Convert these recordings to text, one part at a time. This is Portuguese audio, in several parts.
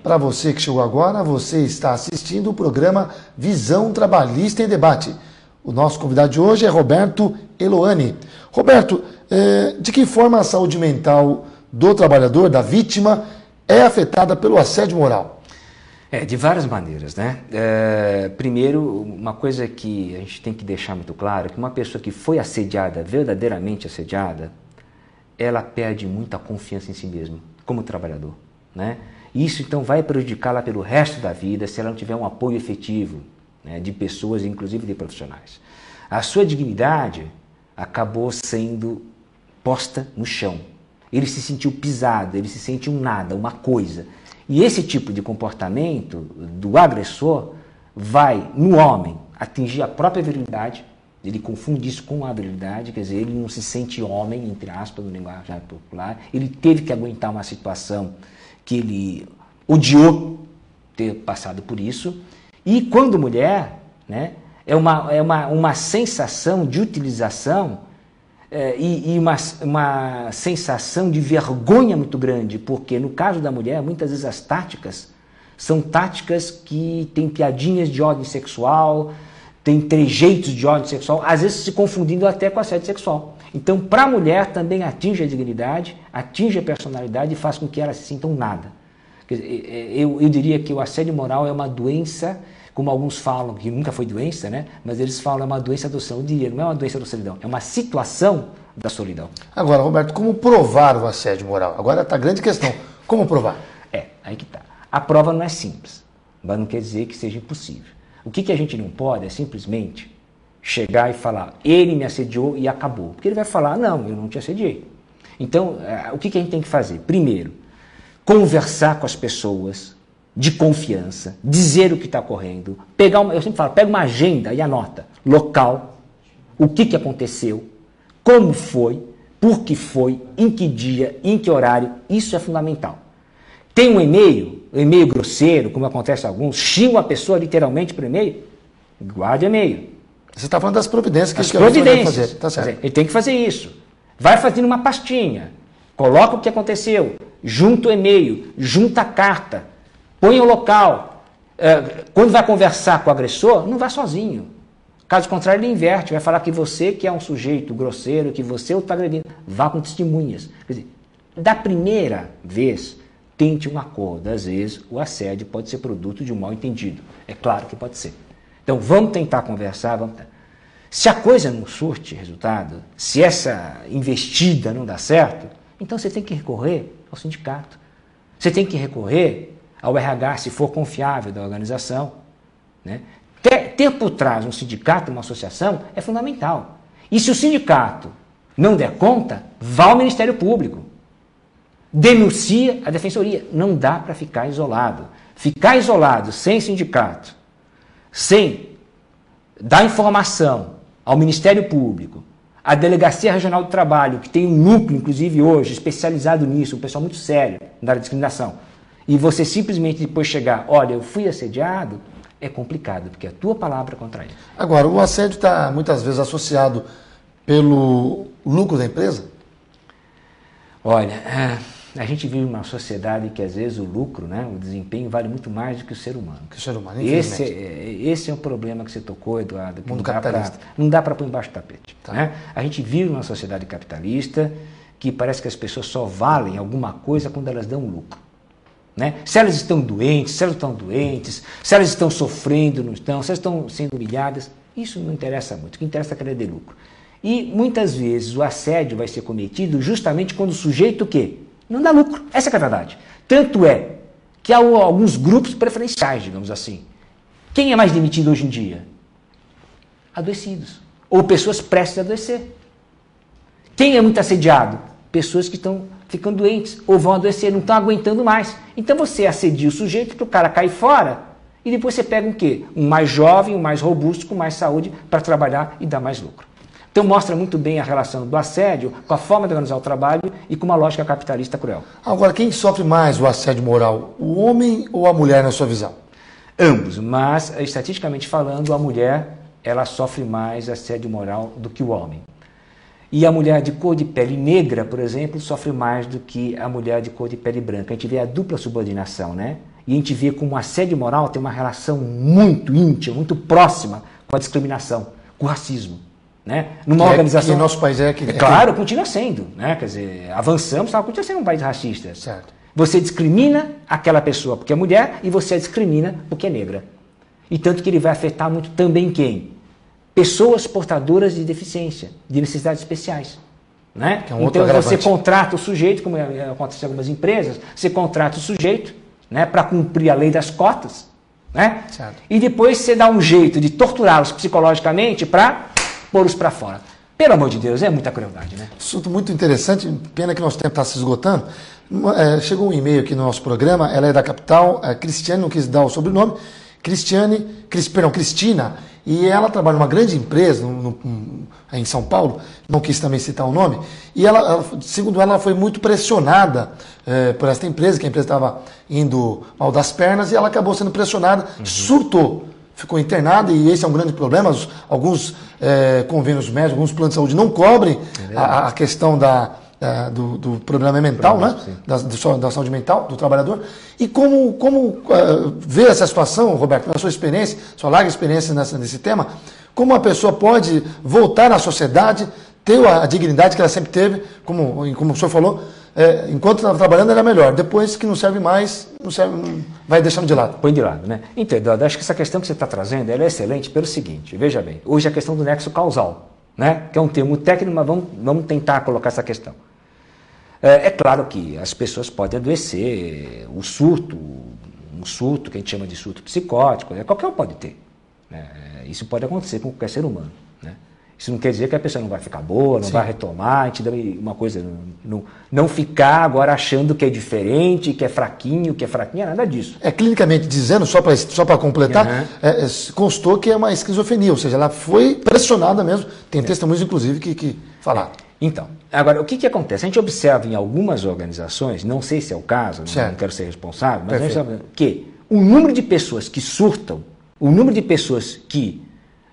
Para você que chegou agora, você está assistindo o programa Visão Trabalhista em Debate. O nosso convidado de hoje é Roberto Eloane. Roberto, de que forma a saúde mental do trabalhador, da vítima, é afetada pelo assédio moral? De várias maneiras, né? Primeiro, uma coisa que a gente tem que deixar muito claro, é que uma pessoa que foi assediada, verdadeiramente assediada, ela perde muita confiança em si mesma, como trabalhador, né? Isso, então, vai prejudicá-la pelo resto da vida se ela não tiver um apoio efetivo, né, de pessoas, inclusive de profissionais. A sua dignidade acabou sendo posta no chão. Ele se sentiu pisado, ele se sente um nada, uma coisa. E esse tipo de comportamento do agressor vai, no homem, atingir a própria virilidade. Ele confunde isso com a virilidade, quer dizer, ele não se sente homem, entre aspas, no linguajar popular. Ele teve que aguentar uma situação que ele odiou ter passado por isso. E quando mulher, né, é uma sensação de utilização e uma sensação de vergonha muito grande, porque no caso da mulher, muitas vezes as táticas são táticas que têm piadinhas de ordem sexual, tem trejeitos de ordem sexual, às vezes se confundindo até com assédio sexual. Então, para a mulher também atinge a dignidade, atinge a personalidade e faz com que ela se sinta um nada. Quer dizer, eu diria que o assédio moral é uma doença, como alguns falam, que nunca foi doença, né? Mas eles falam é uma doença da solidão. Eu diria, não é uma doença da solidão, é uma situação da solidão. Agora, Roberto, como provar o assédio moral? Agora está a grande questão, como provar? Aí que está. A prova não é simples, mas não quer dizer que seja impossível. O que a gente não pode é simplesmente chegar e falar, ele me assediou e acabou. Porque ele vai falar, não, eu não te assediei. Então, o que a gente tem que fazer? Primeiro, conversar com as pessoas de confiança, dizer o que está ocorrendo, eu sempre falo, pega uma agenda e anota, local, o que aconteceu, como foi, por que foi, em que dia, em que horário, isso é fundamental. Tem um e-mail grosseiro, como acontece a alguns, xinga a pessoa literalmente por e-mail, guarde e-mail. Você está falando das providências que ele vai fazer. Tá certo. Ele tem que fazer isso. Vai fazendo uma pastinha, coloca o que aconteceu, junta o e-mail, junta a carta, põe o local. Quando vai conversar com o agressor, não vá sozinho. Caso contrário, ele inverte, vai falar que você que é um sujeito grosseiro, que você o está agredindo. Vá com testemunhas. Quer dizer, da primeira vez, tente um acordo. Às vezes, o assédio pode ser produto de um mal-entendido. É claro que pode ser. Então, vamos tentar conversar. Se a coisa não surte resultado, se essa investida não dá certo, então você tem que recorrer ao sindicato. Você tem que recorrer ao RH, se for confiável, da organização, né? Ter por trás um sindicato, uma associação, é fundamental. E se o sindicato não der conta, vá ao Ministério Público. Denuncia a defensoria. Não dá para ficar isolado. Ficar isolado, sem sindicato, sem dar informação ao Ministério Público, à Delegacia Regional do Trabalho, que tem um núcleo, inclusive hoje, especializado nisso, um pessoal muito sério na área de discriminação, e você simplesmente depois chegar, olha, eu fui assediado, é complicado, porque a tua palavra é contra ele. Agora, o assédio está muitas vezes associado pelo lucro da empresa? Olha, a gente vive uma sociedade que às vezes o lucro, né, o desempenho vale muito mais do que o ser humano. Que o ser humano, infelizmente. Esse é um problema que você tocou, Eduardo. Mundo capitalista. Não dá para pôr embaixo do tapete. Tá. Né? A gente vive uma sociedade capitalista que parece que as pessoas só valem alguma coisa quando elas dão lucro. Né? Se elas estão doentes, se elas estão doentes, se elas estão sofrendo, não estão, se elas estão sendo humilhadas, isso não interessa muito. O que interessa é que ela dê lucro. E muitas vezes o assédio vai ser cometido justamente quando o sujeito o quê? Não dá lucro. Essa é a verdade. Tanto é que há alguns grupos preferenciais, digamos assim. Quem é mais demitido hoje em dia? Adoecidos. Ou pessoas prestes a adoecer. Quem é muito assediado? Pessoas que estão ficando doentes ou vão adoecer, não estão aguentando mais. Então você assedia o sujeito para o cara cair fora e depois você pega um quê? Um mais jovem, um mais robusto, com mais saúde para trabalhar e dar mais lucro. Então mostra muito bem a relação do assédio com a forma de organizar o trabalho e com uma lógica capitalista cruel. Agora, quem sofre mais o assédio moral? O homem ou a mulher, na sua visão? Ambos, mas estatisticamente falando, a mulher ela sofre mais assédio moral do que o homem. E a mulher de cor de pele negra, por exemplo, sofre mais do que a mulher de cor de pele branca. A gente vê a dupla subordinação, né? E a gente vê como o assédio moral tem uma relação muito íntima, muito próxima com a discriminação, com o racismo. Né? Numa organização. Que nosso país claro, continua sendo. Né? Quer dizer, avançamos, continua sendo um país racista. Certo. Você discrimina aquela pessoa porque é mulher e você a discrimina porque é negra. E tanto que ele vai afetar muito também quem? Pessoas portadoras de deficiência, de necessidades especiais. Né? Então você contrata o sujeito, como acontece em algumas empresas, você contrata o sujeito, né, para cumprir a lei das cotas, né? E depois você dá um jeito de torturá-los psicologicamente para pô-los para fora. Pelo amor de Deus, é muita crueldade, né? Assunto muito interessante, pena que nosso tempo está se esgotando. Chegou um e-mail aqui no nosso programa, ela é da capital, Cristiane, não quis dar o sobrenome, Cristina, e ela trabalha numa grande empresa em São Paulo, não quis também citar o nome, e ela, segundo ela foi muito pressionada por esta empresa, que a empresa estava indo mal das pernas, e ela acabou sendo pressionada, surtou, ficou internada, e esse é um grande problema. Alguns convênios médicos, alguns planos de saúde não cobrem a questão do problema mental, né? Da saúde mental do trabalhador. E como vê essa situação, Roberto, na sua experiência, sua larga experiência nesse tema, como a pessoa pode voltar à sociedade, ter a dignidade que ela sempre teve, como o senhor falou, enquanto estava trabalhando era melhor, depois que não serve mais, vai deixando de lado. Põe de lado, né? Então, Eduardo, acho que essa questão que você está trazendo ela é excelente pelo seguinte, veja bem, hoje a questão do nexo causal, né? Que é um termo técnico, mas vamos tentar colocar essa questão. É claro que as pessoas podem adoecer, um surto que a gente chama de surto psicótico, qualquer um pode ter. Isso pode acontecer com qualquer ser humano. Né? Isso não quer dizer que a pessoa não vai ficar boa, não vai retomar, a gente dá uma coisa, não ficar agora achando que é diferente, que é fraquinho, nada disso. Clinicamente dizendo, só para completar, constou que é uma esquizofrenia, ou seja, ela foi pressionada mesmo, tem testemunhos inclusive que falaram. Então, agora, o que acontece? A gente observa em algumas organizações, não sei se é o caso, não quero ser responsável, mas a gente sabe que o número de pessoas que surtam, o número de pessoas que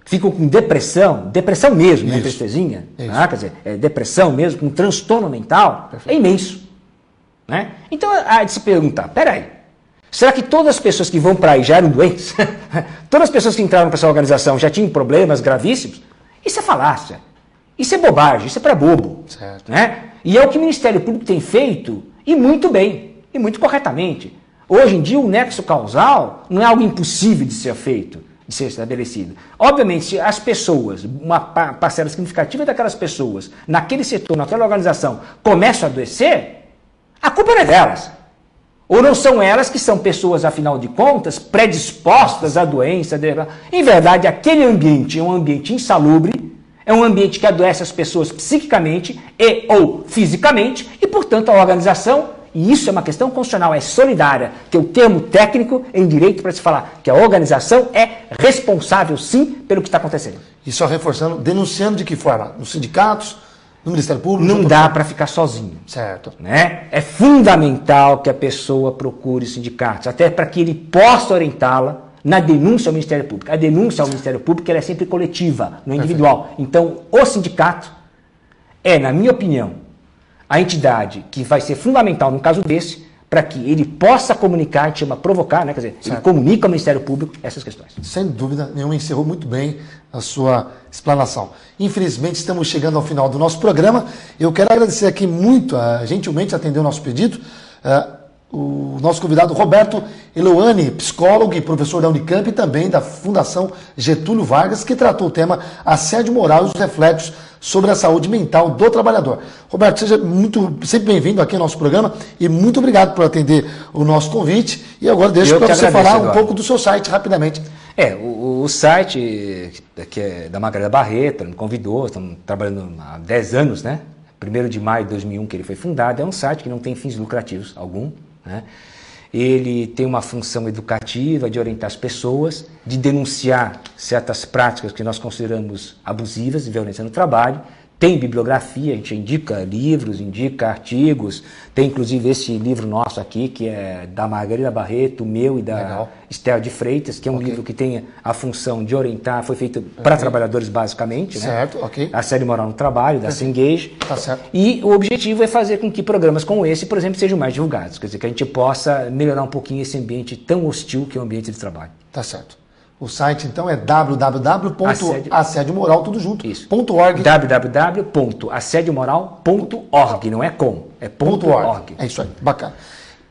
ficam com depressão mesmo, né, tristezinha, quer dizer, depressão mesmo, com transtorno mental, é imenso. Né? Então, há de se perguntar, peraí, será que todas as pessoas que vão para aí já eram doentes? Todas as pessoas que entraram para essa organização já tinham problemas gravíssimos? Isso é falácia. Isso é bobagem, isso é para bobo. Certo. Né? E é o que o Ministério Público tem feito, e muito bem, e muito corretamente. Hoje em dia, o nexo causal não é algo impossível de ser feito, de ser estabelecido. Obviamente, se as pessoas, uma parcela significativa daquelas pessoas, naquele setor, naquela organização, começam a adoecer, a culpa não é delas. Ou não são elas que são pessoas, afinal de contas, predispostas à doença. Em verdade, aquele ambiente é um ambiente insalubre, é um ambiente que adoece as pessoas psiquicamente e ou fisicamente, e, portanto, a organização, e isso é uma questão constitucional, é solidária, que é o termo técnico em direito para se falar que a organização é responsável, sim, pelo que está acontecendo. E só reforçando, denunciando de que forma? Nos sindicatos, no Ministério Público? Não dá para ficar sozinho. Certo. Né? É fundamental que a pessoa procure os sindicatos, até para que ele possa orientá-la na denúncia ao Ministério Público. A denúncia ao Ministério Público ela é sempre coletiva, não é individual. Então, o sindicato é, na minha opinião, a entidade que vai ser fundamental no caso desse, para que ele possa comunicar, a gente chama provocar, né? Quer dizer, ele comunica ao Ministério Público essas questões. Sem dúvida nenhuma, encerrou muito bem a sua explanação. Infelizmente, estamos chegando ao final do nosso programa. Eu quero agradecer aqui muito, gentilmente atendeu o nosso pedido, o nosso convidado Roberto Eloani, psicólogo e professor da Unicamp e também da Fundação Getúlio Vargas, que tratou o tema assédio moral e os reflexos sobre a saúde mental do trabalhador. Roberto, seja sempre bem-vindo aqui ao nosso programa e muito obrigado por atender o nosso convite. E agora deixo para você falar um pouco do seu site, rapidamente. O site, que é da Margarida Barreto, me convidou, estamos trabalhando há 10 anos, né? 1º de maio de 2001 que ele foi fundado, é um site que não tem fins lucrativos algum. Né? Ele tem uma função educativa de orientar as pessoas, de denunciar certas práticas que nós consideramos abusivas e violência no trabalho, Tem bibliografia, a gente indica livros, indica artigos, tem inclusive esse livro nosso aqui, que é da Margarida Barreto, meu e da Esther de Freitas, que é um livro que tem a função de orientar, foi feito para trabalhadores basicamente, certo, né? Assédio moral no trabalho, da Cengage. Tá certo. E o objetivo é fazer com que programas como esse, por exemplo, sejam mais divulgados, quer dizer, que a gente possa melhorar um pouquinho esse ambiente tão hostil que é o ambiente de trabalho. Tá certo. O site, então, é www.assediomoral, tudo junto, .org. www.assediomoral.org, não é com, é .org. É isso aí, bacana.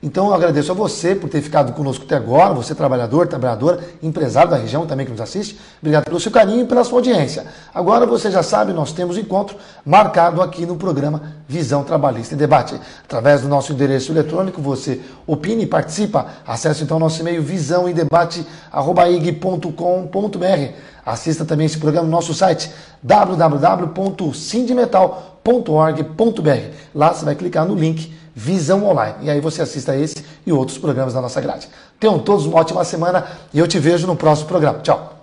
Então, eu agradeço a você por ter ficado conosco até agora, você trabalhador, trabalhadora, empresário da região também que nos assiste. Obrigado pelo seu carinho e pela sua audiência. Agora, você já sabe, nós temos encontro marcado aqui no programa Visão Trabalhista em Debate. Através do nosso endereço eletrônico, você opina e participa. Acesse então o nosso e-mail visãoemdebate@ig.com.br. Assista também esse programa no nosso site www.sindimetal.org.br. Lá você vai clicar no link Visão Online. E aí você assista esse e outros programas da nossa grade. Tenham todos uma ótima semana e eu te vejo no próximo programa. Tchau!